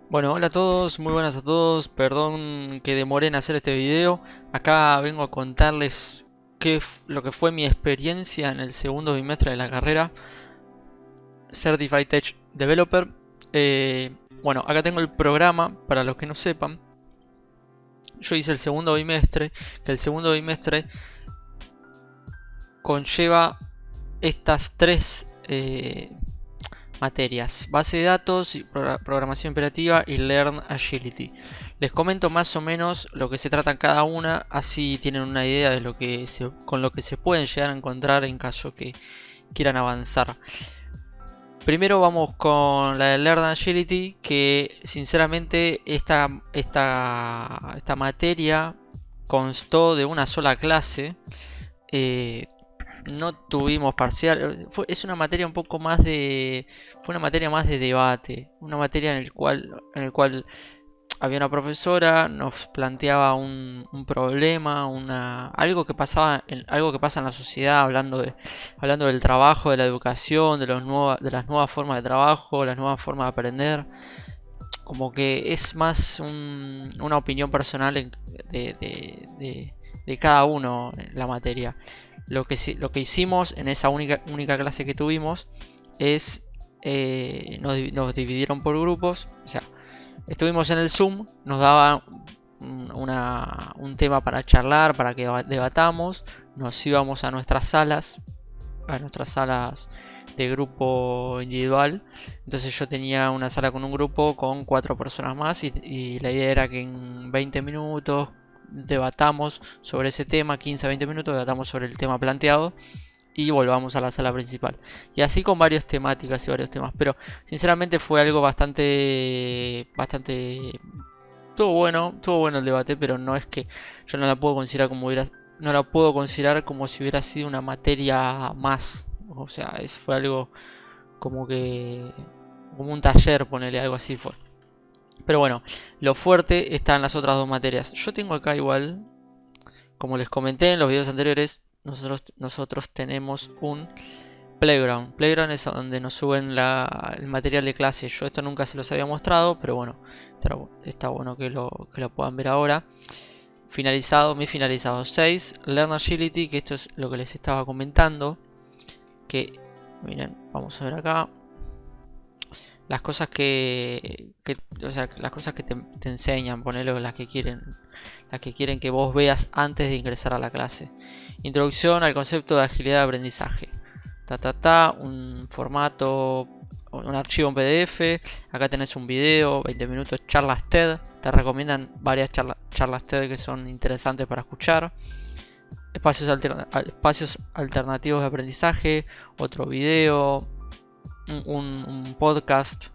Bueno, hola a todos, muy buenas a todos, perdón que demoré en hacer este video. Acá vengo a contarles lo que fue mi experiencia en el segundo bimestre de la carrera Certified Tech Developer. Eh, bueno, acá tengo el programa, para los que no sepan. Yo hice el segundo bimestre, que el segundo bimestre conlleva estas tres materias: base de datos, programación operativa y Learn Agility. Les comento más o menos lo que se trata cada una, así tienen una idea de con lo que se pueden llegar a encontrar en caso que quieran avanzar. Primero vamos con la de Learn Agility, que sinceramente esta materia constó de una sola clase. Eh, no tuvimos parcial. Es una materia un poco más de. Fue una materia más de debate. Una materia en el cual había una profesora, nos planteaba un problema, algo que algo que pasa en la sociedad, hablando del trabajo, de la educación, de las nuevas formas de trabajo, las nuevas formas de aprender. Como que es más una opinión personal de cada uno en la materia. Lo que hicimos en esa única clase que tuvimos es nos dividieron por grupos. O sea, estuvimos en el Zoom, nos daba un tema para charlar, para que debatamos. Nos íbamos a nuestras salas de grupo individual. Entonces yo tenía una sala con un grupo con cuatro personas más y la idea era que en 20 minutos debatamos sobre ese tema, 15 a 20 minutos debatamos sobre el tema planteado y volvamos a la sala principal. Y así con varias temáticas y varios temas. Pero sinceramente fue algo bastante. Estuvo bueno el debate, pero no es que yo no la puedo considerar no la puedo considerar como si hubiera sido una materia más. O sea, fue algo como que, como un taller, ponele, algo así fue. Pero bueno, lo fuerte está en las otras dos materias. Yo tengo acá igual, como les comenté en los videos anteriores, nosotros tenemos un Playground. Playground es donde nos suben el material de clase. Yo esto nunca se los había mostrado, pero bueno, está bueno que lo puedan ver ahora. Finalizado, mi finalizado 6. Learn Agility, que esto es lo que les estaba comentando. Que, miren, vamos a ver acá. Las cosas o sea, las cosas que te enseñan, ponerlo las que quieren que vos veas antes de ingresar a la clase. Introducción al concepto de agilidad de aprendizaje. Un formato, un archivo en PDF. Acá tenés un video, 20 minutos, charlas TED. Te recomiendan varias charlas TED que son interesantes para escuchar. Espacios alternativos de aprendizaje, otro video, un podcast.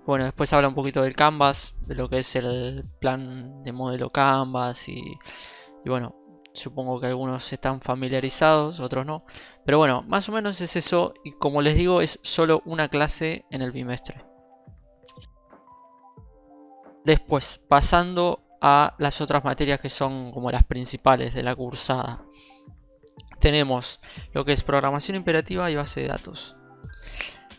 Bueno, después habla un poquito del Canvas, de lo que es el plan de modelo Canvas y bueno, supongo que algunos están familiarizados, otros no. Pero bueno, más o menos es eso y como les digo es solo una clase en el bimestre. Después, pasando a las otras materias que son como las principales de la cursada. Tenemos lo que es programación imperativa y base de datos.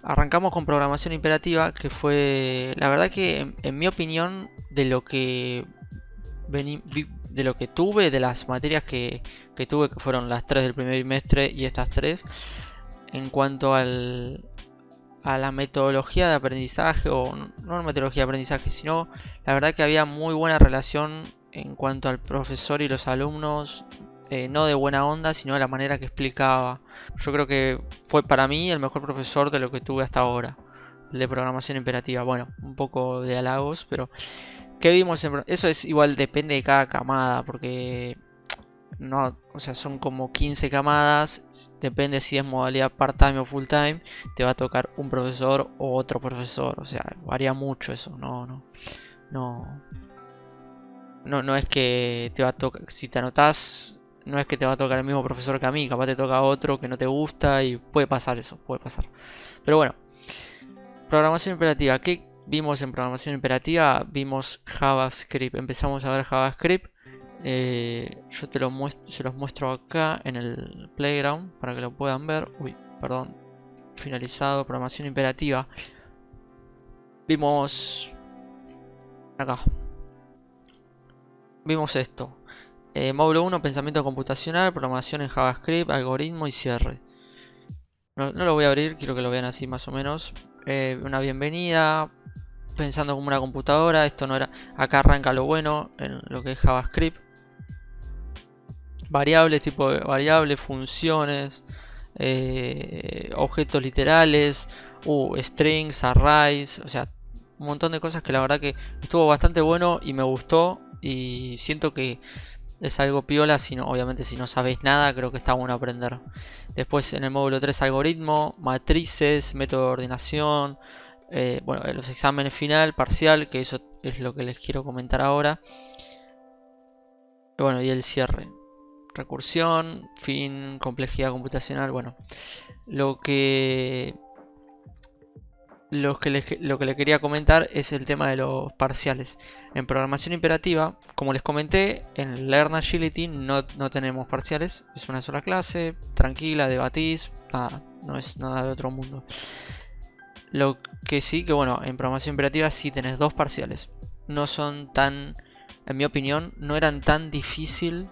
Arrancamos con programación imperativa, que fue, la verdad que en mi opinión, de lo que tuve, de las materias que tuve, que fueron las tres del primer bimestre y estas tres, en cuanto a la metodología de aprendizaje, o no la metodología de aprendizaje, sino la verdad que había muy buena relación en cuanto al profesor y los alumnos, no de buena onda, sino de la manera que explicaba. Yo creo que fue para mí el mejor profesor de lo que tuve hasta ahora, el de programación imperativa. Bueno, un poco de halagos, pero ¿qué vimos eso es igual, depende de cada camada, porque no, o sea, son como 15 camadas, depende si es modalidad part-time o full-time, te va a tocar un profesor o otro profesor, o sea, varía mucho eso, no, no es que te va a tocar, si te anotás, no es que te va a tocar el mismo profesor que a mí, capaz te toca otro que no te gusta y puede pasar eso, puede pasar. Pero bueno, programación imperativa, ¿qué vimos en programación imperativa? Vimos JavaScript, empezamos a ver JavaScript. Yo se los muestro acá en el playground para que lo puedan ver. Uy, perdón. Finalizado, programación imperativa. Vimos acá. Vimos esto. Módulo 1, pensamiento computacional, programación en JavaScript, algoritmo y cierre. No lo voy a abrir, quiero que lo vean así más o menos. Una bienvenida, pensando como una computadora. Esto no era. Acá arranca lo bueno en lo que es JavaScript. Variables, tipo de variables, funciones, objetos literales, strings, arrays, o sea, un montón de cosas que la verdad que estuvo bastante bueno y me gustó. Y siento que es algo piola, obviamente si no sabes nada, creo que está bueno aprender. Después en el módulo 3 algoritmo, matrices, método de ordenación, bueno, los exámenes final, parcial, que eso es lo que les quiero comentar ahora. Bueno, y el cierre. Recursión, fin, complejidad computacional, bueno. Lo que lo que le quería comentar es el tema de los parciales. En programación imperativa, como les comenté, en Learn Agility no tenemos parciales, es una sola clase, tranquila, debatís, nada, no es nada de otro mundo. Lo que sí, que bueno, en programación imperativa sí tenés dos parciales. No son tan, en mi opinión, no eran tan difícil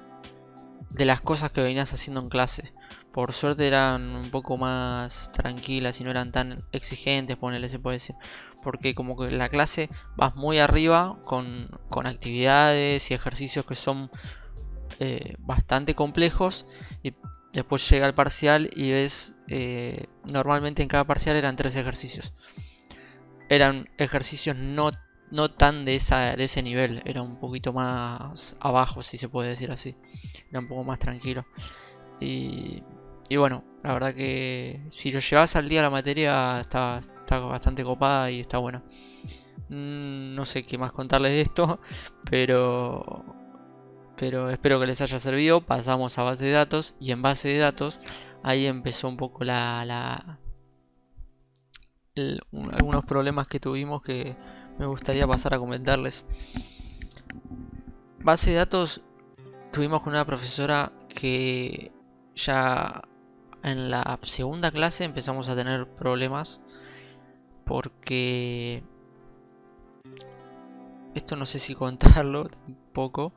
de las cosas que venías haciendo en clase. Por suerte eran un poco más tranquilas y no eran tan exigentes, ponele, se puede decir. Porque como que en la clase vas muy arriba con actividades y ejercicios que son bastante complejos. Y después llega el parcial y ves, normalmente en cada parcial eran 3 ejercicios. Eran ejercicios no tan de ese nivel, era un poquito más abajo, si se puede decir así. Era un poco más tranquilo. Y, y bueno, la verdad que si lo llevas al día la materia está bastante copada y está buena. No sé qué más contarles de esto, pero, pero espero que les haya servido. Pasamos a base de datos y en base de datos ahí empezó un poco algunos problemas que tuvimos que me gustaría pasar a comentarles. Base de datos tuvimos con una profesora que ya en la segunda clase empezamos a tener problemas porque esto no sé si contarlo tampoco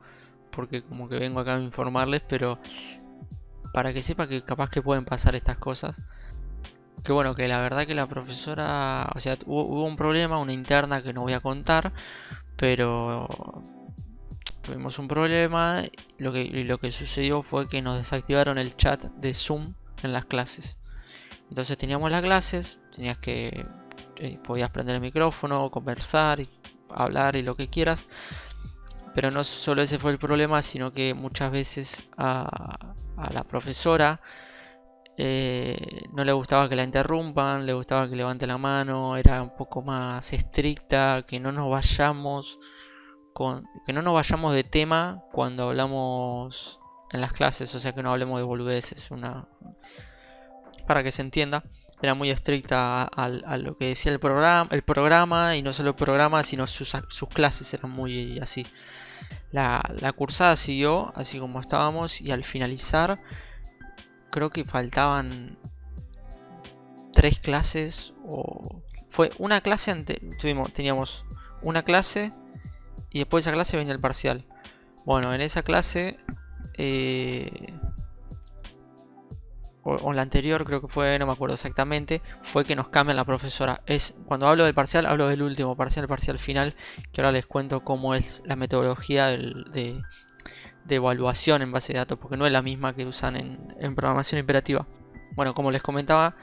porque como que vengo acá a informarles, pero para que sepa que capaz que pueden pasar estas cosas. Que bueno, que la verdad que la profesora, o sea, hubo un problema, una interna que no voy a contar, pero tuvimos un problema. Lo que sucedió fue que nos desactivaron el chat de Zoom en las clases. Entonces teníamos las clases, tenías que podías prender el micrófono, conversar, hablar y lo que quieras. Pero no solo ese fue el problema, sino que muchas veces a la profesora no le gustaba que la interrumpan, le gustaba que levante la mano, era un poco más estricta, que no nos vayamos que no nos vayamos de tema cuando hablamos en las clases, o sea que no hablemos de boludeces, para que se entienda. Era muy estricta a lo que decía el programa, y no solo el programa, sino sus clases eran muy así. La cursada siguió así como estábamos y al finalizar creo que faltaban 3 clases o fue una clase antes, teníamos una clase y después de esa clase venía el parcial. Bueno, en esa clase o en la anterior creo que fue, no me acuerdo exactamente, fue que nos cambian la profesora. Cuando hablo del parcial, hablo del último parcial, el parcial final, que ahora les cuento cómo es la metodología de evaluación en base de datos, porque no es la misma que usan en programación imperativa. Bueno, como les comentaba,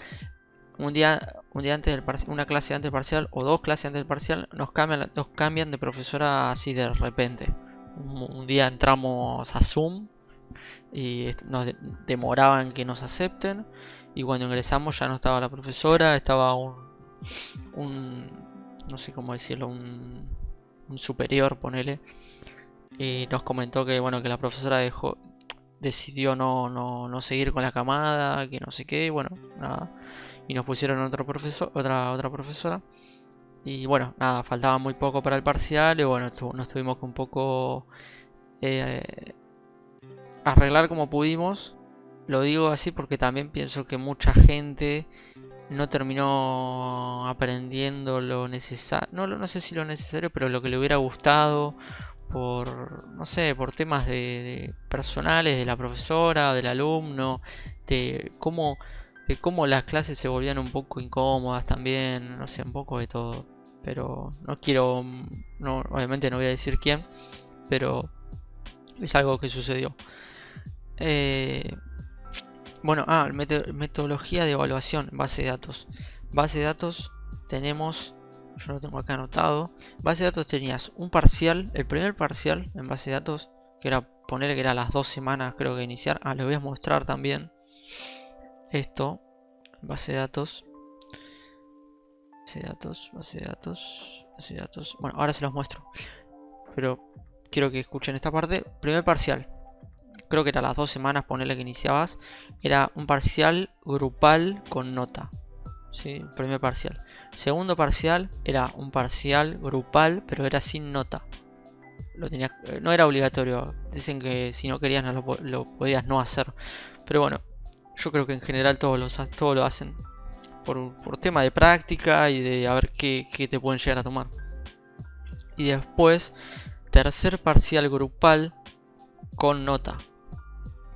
un día antes del parcial, una clase antes del parcial o 2 clases antes del parcial, nos cambian de profesora así de repente. Un día entramos a Zoom y nos demoraban que nos acepten, y cuando ingresamos ya no estaba la profesora, estaba un no sé cómo decirlo, un superior, ponele, y nos comentó que bueno, que la profesora decidió no seguir con la camada, que no sé qué, y bueno, nada, y nos pusieron otra profesora. Y bueno, nada, faltaba muy poco para el parcial y bueno, nos tuvimos que un poco arreglar como pudimos. lo digo así porque también pienso que mucha gente no terminó aprendiendo lo necesario, no sé si lo necesario, pero lo que le hubiera gustado por, no sé, por temas de personales de la profesora, del alumno, de cómo, de cómo las clases se volvían un poco incómodas también, no sé, un poco de todo. Pero no quiero, no, obviamente no voy a decir quién, pero es algo que sucedió. Eh, bueno, metodología de evaluación en base de datos. Base de datos tenemos, yo lo tengo acá anotado. Base de datos tenías un parcial, el primer parcial en base de datos, que era poner que era las 2 semanas, creo que iniciar. Les voy a mostrar también esto. Base de datos, base de datos, base de datos, base de datos. Bueno, ahora se los muestro, pero quiero que escuchen esta parte. Primer parcial, creo que era las 2 semanas, ponerle que iniciabas, era un parcial grupal con nota. ¿Sí? Primer parcial. Segundo parcial era un parcial grupal, pero era sin nota. No era obligatorio. Dicen que si no querías no lo podías no hacer. Pero bueno, yo creo que en general todos lo hacen por tema de práctica y de a ver qué te pueden llegar a tomar. Y después, tercer parcial grupal con nota.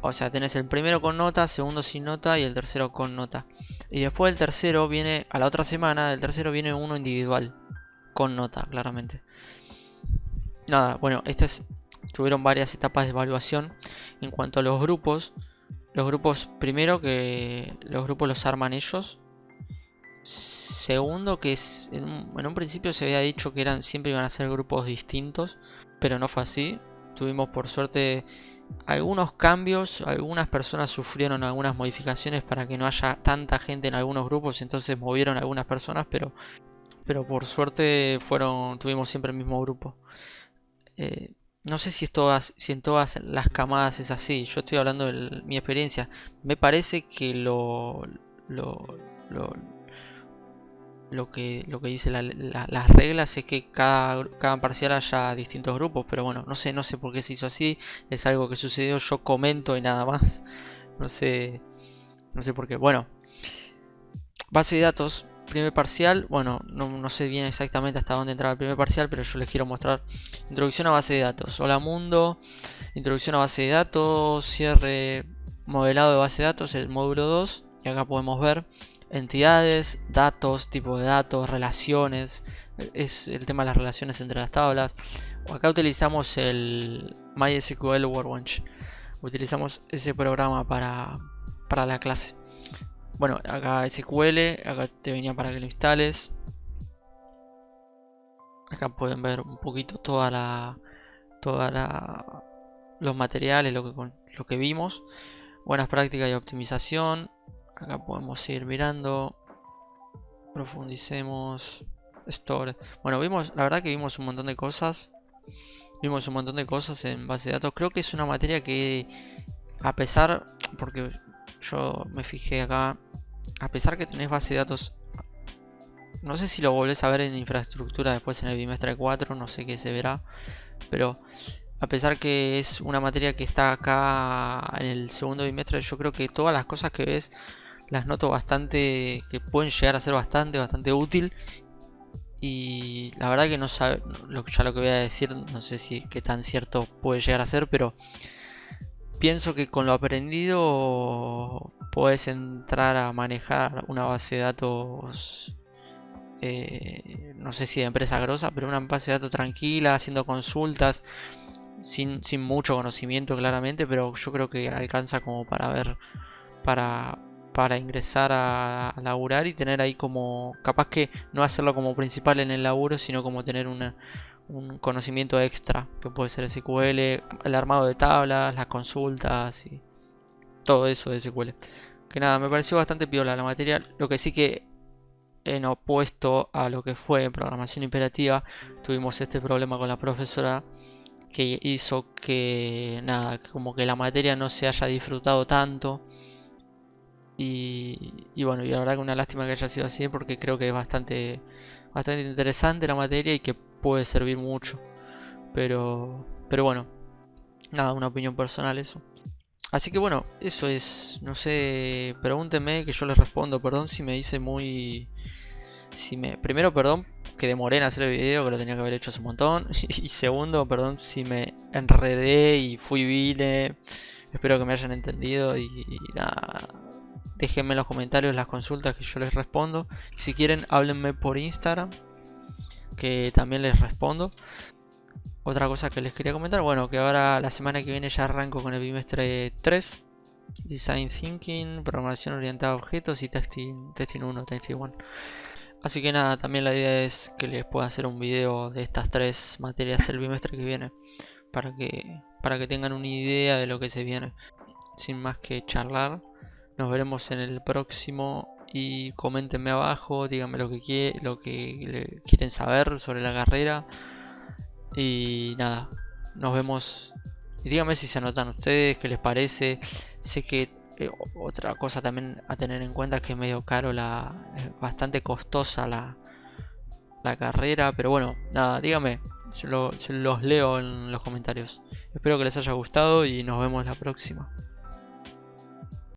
O sea, tenés el primero con nota, segundo sin nota y el tercero con nota. Y después del tercero viene, a la otra semana, del tercero viene uno individual. Con nota, claramente. Nada, bueno, tuvieron varias etapas de evaluación. En cuanto a los grupos primero que los grupos los arman ellos. Segundo que en un principio se había dicho que siempre iban a ser grupos distintos, pero no fue así. Tuvimos por suerte algunos cambios, algunas personas sufrieron algunas modificaciones para que no haya tanta gente en algunos grupos, entonces movieron algunas personas, pero por suerte tuvimos siempre el mismo grupo. No sé si en todas las camadas es así, yo estoy hablando de mi experiencia. Me parece que lo, lo, lo que dice las reglas es que cada parcial haya distintos grupos, pero bueno, no sé por qué se hizo así, es algo que sucedió, yo comento y nada más, no sé, no sé por qué. Bueno, base de datos, primer parcial, bueno, no sé bien exactamente hasta dónde entraba el primer parcial, pero yo les quiero mostrar. Introducción a base de datos, hola mundo, introducción a base de datos, cierre, modelado de base de datos, el módulo 2, y acá podemos ver entidades, datos, tipo de datos, relaciones, es el tema de las relaciones entre las tablas. Acá utilizamos el MySQL Workbench, utilizamos ese programa para la clase. Bueno, acá SQL, acá te venía para que lo instales. Acá pueden ver un poquito los materiales, lo que vimos. Buenas prácticas y optimización. Acá podemos seguir mirando. Profundicemos. Store. Bueno, la verdad que vimos un montón de cosas. Vimos un montón de cosas en base de datos. Creo que es una materia que, a pesar, porque yo me fijé acá, a pesar que tenés base de datos, no sé si lo volvés a ver en infraestructura después en el bimestre 4, no sé qué se verá, pero a pesar que es una materia que está acá en el segundo bimestre, yo creo que todas las cosas que ves las noto bastante, que pueden llegar a ser bastante útil. Y la verdad que no sabe, ya lo que voy a decir, no sé si qué tan cierto puede llegar a ser, pero pienso que con lo aprendido puedes entrar a manejar una base de datos, no sé si de empresa grosa, pero una base de datos tranquila, haciendo consultas, sin mucho conocimiento claramente, pero yo creo que alcanza como para ver, para, para ingresar a laburar y tener ahí como, capaz que no hacerlo como principal en el laburo, sino como tener un conocimiento extra, que puede ser SQL, el armado de tablas, las consultas y todo eso de SQL. Que nada, me pareció bastante piola la materia. Lo que sí que en opuesto a lo que fue en programación imperativa, tuvimos este problema con la profesora que hizo que nada, que como que la materia no se haya disfrutado tanto. Y bueno, y la verdad que una lástima que haya sido así porque creo que es bastante interesante la materia y que puede servir mucho. Pero bueno, nada, una opinión personal eso. Así que bueno, eso es, no sé, pregúntenme que yo les respondo. Perdón si me hice muy... Primero, perdón que demoré en hacer el video, que lo tenía que haber hecho hace un montón. Y segundo, perdón si me enredé y fui vile. Espero que me hayan entendido y nada. Déjenme en los comentarios las consultas que yo les respondo. Si quieren, háblenme por Instagram, que también les respondo. Otra cosa que les quería comentar, bueno, que ahora la semana que viene ya arranco con el bimestre 3, Design Thinking, Programación Orientada a Objetos y Testing 1, Testing 1. Así que nada, también la idea es que les pueda hacer un video de estas 3 materias el bimestre que viene, para que tengan una idea de lo que se viene. Sin más que charlar, nos veremos en el próximo y coméntenme abajo, díganme lo que quieren saber sobre la carrera. Y nada, nos vemos. Y díganme si se anotan ustedes, qué les parece. Sé que otra cosa también a tener en cuenta es que es medio caro, es bastante costosa la carrera. Pero bueno, nada, díganme, se los leo en los comentarios. Espero que les haya gustado y nos vemos la próxima.